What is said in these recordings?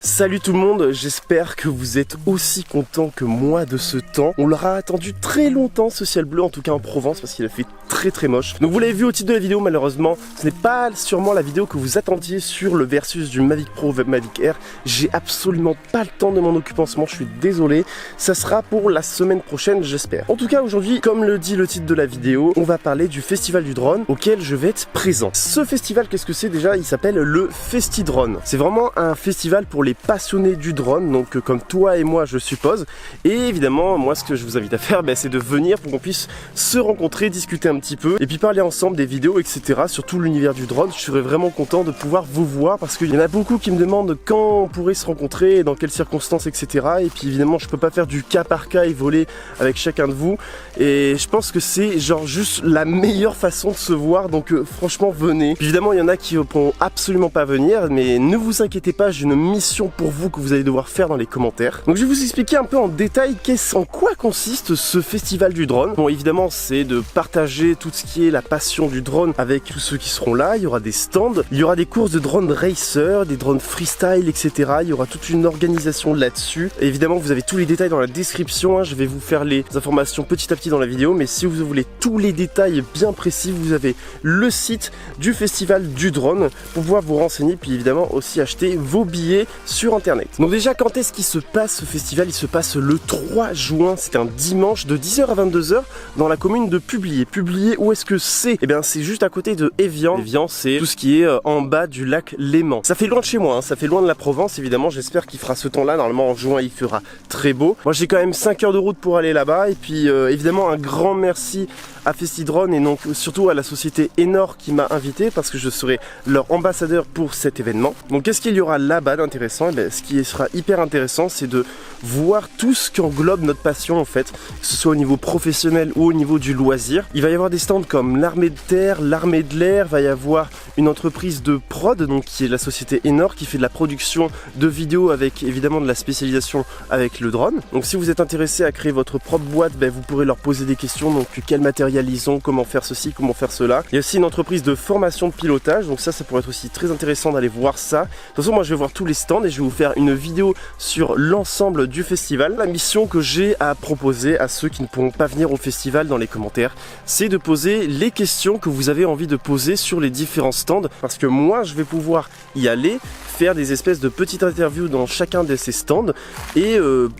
Salut tout le monde, j'espère que vous êtes aussi contents que moi de ce temps. On l'aura attendu très longtemps ce ciel bleu, en tout cas en Provence, parce qu'il a fait très moche. Donc vous l'avez vu au titre de la vidéo, malheureusement, ce n'est pas sûrement la vidéo que vous attendiez sur le versus du Mavic Pro Mavic Air. J'ai absolument pas le temps de m'en occuper en ce moment, je suis désolé. Ça sera pour la semaine prochaine, j'espère. En tout cas, aujourd'hui, comme le dit le titre de la vidéo, on va parler du festival du drone auquel je vais être présent. Ce festival, qu'est-ce que c'est déjà? Il s'appelle le FestiDrone. C'est vraiment un festival pour les passionnés du drone, donc comme toi et moi je suppose. Et évidemment, moi ce que je vous invite à faire, c'est de venir pour qu'on puisse se rencontrer, discuter un petit peu et puis parler ensemble des vidéos, etc. sur tout l'univers du drone. Je serais vraiment content de pouvoir vous voir parce qu'il y en a beaucoup qui me demandent quand on pourrait se rencontrer, dans quelles circonstances, etc. Et puis évidemment, je peux pas faire du cas par cas et voler avec chacun de vous. Et je pense que c'est genre juste la meilleure façon de se voir, donc franchement venez. Puis évidemment, il y en a qui ne pourront absolument pas venir, mais ne vous inquiétez pas, j'ai une mission pour vous que vous allez devoir faire dans les commentaires. Donc je vais vous expliquer un peu en détail en quoi consiste ce festival du drone. Bon, évidemment, c'est de partager tout ce qui est la passion du drone avec tous ceux qui seront là. Il y aura des stands, il y aura des courses de drone racer, des drones freestyle, etc. Il y aura toute une organisation là-dessus. Évidemment, vous avez tous les détails dans la description, hein. Je vais vous faire les informations petit à petit dans la vidéo, mais si vous voulez tous les détails bien précis, vous avez le site du festival du drone pour pouvoir vous renseigner, puis évidemment aussi acheter vos billets sur internet. Donc déjà, quand est-ce qu'il se passe ce festival? Il se passe le 3 juin, c'est un dimanche de 10h à 22h dans la commune de Publié. Publié, où est-ce que c'est? Eh bien c'est juste à côté de Évian. Évian, c'est tout ce qui est en bas du lac Léman. Ça fait loin de chez moi, hein. Ça fait loin de la Provence évidemment. J'espère qu'il fera ce temps-là. Normalement en juin il fera très beau. Moi j'ai quand même 5 heures de route pour aller là-bas. Et puis évidemment un grand merci à FestiDrone et donc surtout à la société Enor qui m'a invité parce que je serai leur ambassadeur pour cet événement. Donc qu'est-ce qu'il y aura là-bas d'intéressant? Ce qui sera hyper intéressant, c'est de voir tout ce qui englobe notre passion en fait, que ce soit au niveau professionnel ou au niveau du loisir. Il va y avoir des stands comme l'armée de terre, l'armée de l'air, va y avoir une entreprise de prod, donc qui est la société Enor, qui fait de la production de vidéos avec évidemment de la spécialisation avec le drone. Donc si vous êtes intéressé à créer votre propre boîte, vous pourrez leur poser des questions, donc quel matériel ils ont, comment faire ceci, comment faire cela. Il y a aussi une entreprise de formation de pilotage, donc ça pourrait être aussi très intéressant d'aller voir ça. De toute façon, moi je vais voir tous les stands et je vais vous faire une vidéo sur l'ensemble du festival. La mission que j'ai à proposer à ceux qui ne pourront pas venir au festival dans les commentaires, c'est de poser les questions que vous avez envie de poser sur les différents stands, parce que moi je vais pouvoir y aller, faire des espèces de petites interviews dans chacun de ces stands et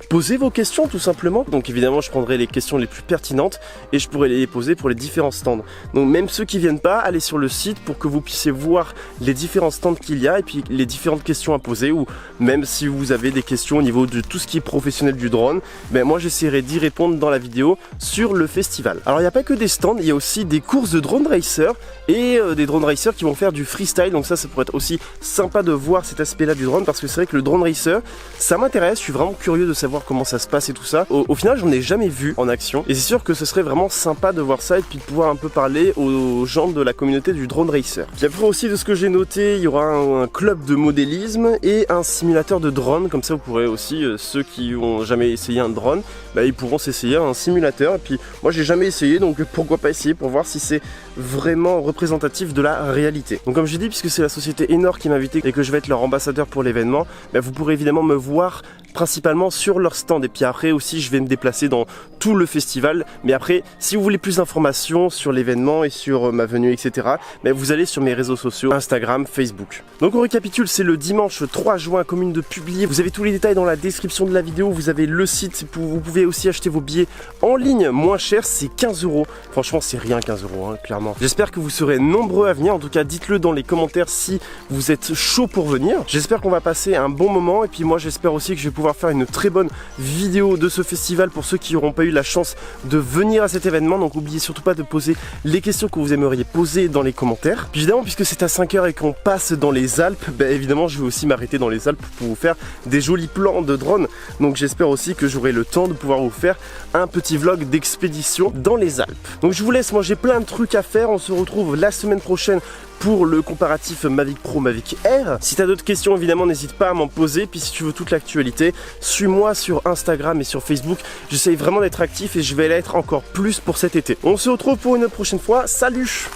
poser vos questions tout simplement. Donc évidemment je prendrai les questions les plus pertinentes et je pourrai les poser pour les différents stands. Donc même ceux qui viennent pas, allez sur le site pour que vous puissiez voir les différents stands qu'il y a et puis les différentes questions à poser, ou même si vous avez des questions au niveau de tout ce qui est professionnel du drone, moi j'essaierai d'y répondre dans la vidéo sur le festival. Alors il n'y a pas que des stands, il y a aussi des courses de drone racer et des drone racers qui vont faire du freestyle, donc ça pourrait être aussi sympa de voir cet aspect là du drone, parce que c'est vrai que le drone racer ça m'intéresse, je suis vraiment curieux de savoir comment ça se passe et tout ça. Au final j'en ai jamais vu en action et c'est sûr que ce serait vraiment sympa de voir ça et puis de pouvoir un peu parler aux gens de la communauté du drone racer. Puis après aussi, de ce que j'ai noté, il y aura un club de modélisme et un simulateur de drone, comme ça vous pourrez aussi, ceux qui ont jamais essayé un drone, ils pourront s'essayer un simulateur. Et puis moi j'ai jamais essayé, donc pourquoi pas essayer pour voir si c'est vraiment représentatif de la réalité. Donc comme j'ai dit, puisque c'est la société Enor qui m'a invité et que je vais être leur ambassadeur pour l'événement, vous pourrez évidemment me voir principalement sur leur stand, et puis après aussi je vais me déplacer dans tout le festival. Mais après, si vous voulez plus d'informations sur l'événement et sur ma venue, etc., vous allez sur mes réseaux sociaux, Instagram, Facebook. Donc on récapitule, c'est le dimanche 3 juin, commune de Publié. Vous avez tous les détails dans la description de la vidéo, vous avez le site, vous pouvez aussi acheter vos billets en ligne moins cher, c'est 15 €. Franchement c'est rien 15 €, hein, clairement. J'espère que vous serez nombreux à venir, en tout cas dites-le dans les commentaires si vous êtes chaud pour venir. J'espère qu'on va passer un bon moment et puis moi j'espère aussi que je vais pouvoir faire une très bonne vidéo de ce festival pour ceux qui n'auront pas eu la chance de venir à cet événement. Donc n'oubliez surtout pas de poser les questions que vous aimeriez poser dans les commentaires. Puis évidemment, puisque c'est à 5 h et qu'on passe dans les Alpes, évidemment je vais aussi m'arrêter dans les Alpes pour vous faire des jolis plans de drone. Donc j'espère aussi que j'aurai le temps de pouvoir vous faire un petit vlog d'expédition dans les Alpes. Donc je vous laisse, moi j'ai plein de trucs à faire. On se retrouve la semaine prochaine pour le comparatif Mavic Pro Mavic Air. Si tu as d'autres questions, évidemment n'hésite pas à m'en poser. Puis si tu veux toute l'actualité, suis-moi sur Instagram et sur Facebook. J'essaye vraiment d'être actif et je vais l'être encore plus pour cet été. On se retrouve pour une prochaine fois. Salut!